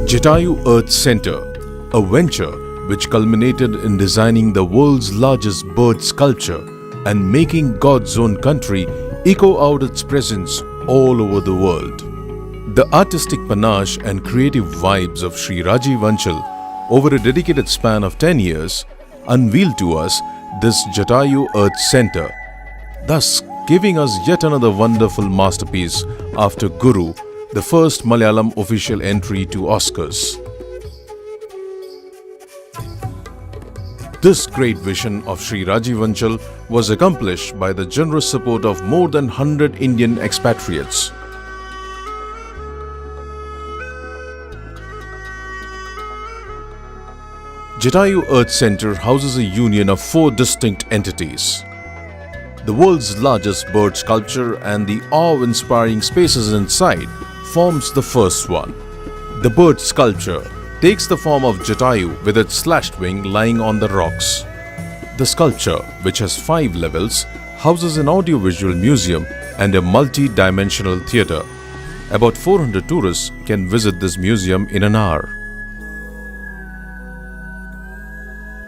Jatayu Earth Center, a venture which culminated in designing the world's largest bird sculpture and making God's own country echo out its presence all over the world. The artistic panache and creative vibes of Sri Rajiv Anchal over a dedicated span of 10 years unveiled to us this Jatayu Earth Center, thus giving us yet another wonderful masterpiece after Guru, the first Malayalam official entry to Oscars. This great vision of Sri Rajiv Anchal was accomplished by the generous support of more than 100 Indian expatriates. Jatayu Earth Center houses a union of 4 distinct entities. The world's largest bird sculpture and the awe-inspiring spaces inside forms the first one. The bird sculpture takes the form of Jatayu with its slashed wing lying on the rocks. The sculpture, which has 5 levels, houses an audiovisual museum and a multi-dimensional theatre. About 400 tourists can visit this museum in an hour.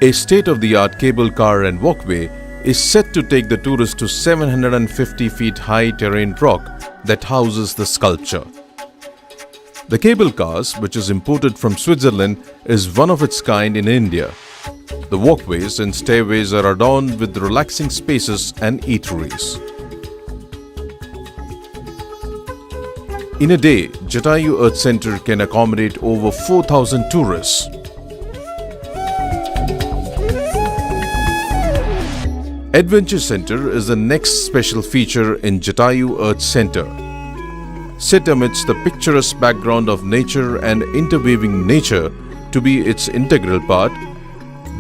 A state-of-the-art cable car and walkway is set to take the tourists to 750 feet high terrain rock that houses the sculpture. The cable cars, which is imported from Switzerland, is one of its kind in India. The walkways and stairways are adorned with relaxing spaces and eateries. In a day, Jatayu Earth Center can accommodate over 4,000 tourists. Adventure Center is the next special feature in Jatayu Earth Center. Set amidst the picturesque background of nature and interweaving nature to be its integral part,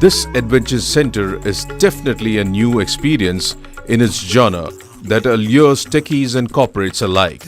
this Adventure Center is definitely a new experience in its genre that allures techies and corporates alike.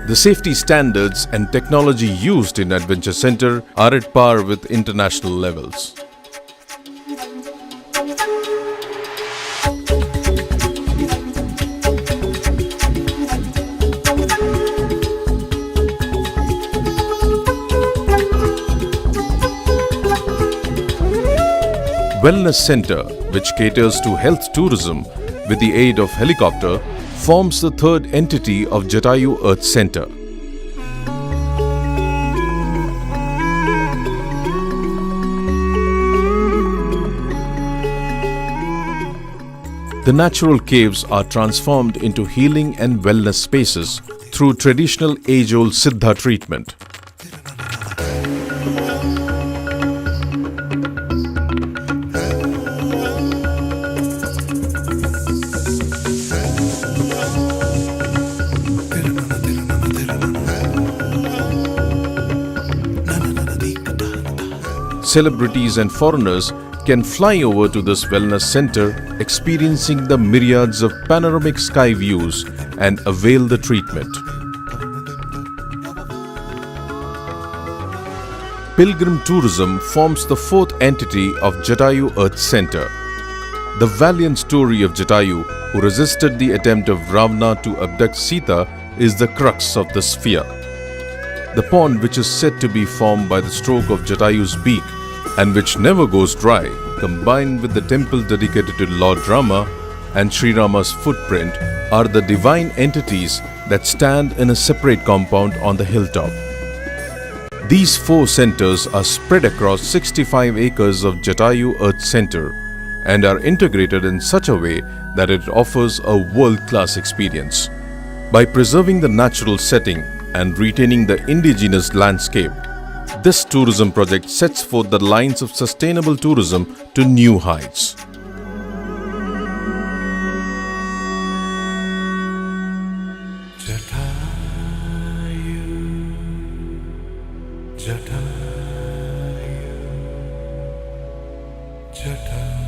The safety standards and technology used in Adventure Center are at par with international levels. Wellness Center, which caters to health tourism with the aid of helicopter, forms the third entity of Jatayu Earth Center. The natural caves are transformed into healing and wellness spaces through traditional age-old Siddha treatment. Celebrities and foreigners can fly over to this wellness center, experiencing the myriads of panoramic sky views and avail the treatment. Pilgrim tourism forms the fourth entity of Jatayu Earth Center. The valiant story of Jatayu, who resisted the attempt of Ravana to abduct Sita, is the crux of the sphere. The pond, which is said to be formed by the stroke of Jatayu's beak and which never goes dry, combined with the temple dedicated to Lord Rama and Sri Rama's footprint, are the divine entities that stand in a separate compound on the hilltop. These 4 centers are spread across 65 acres of Jatayu Earth Center and are integrated in such a way that it offers a world-class experience. By preserving the natural setting and retaining the indigenous landscape, this tourism project sets forth the lines of sustainable tourism to new heights. Jatayu, Jatayu, Jatayu.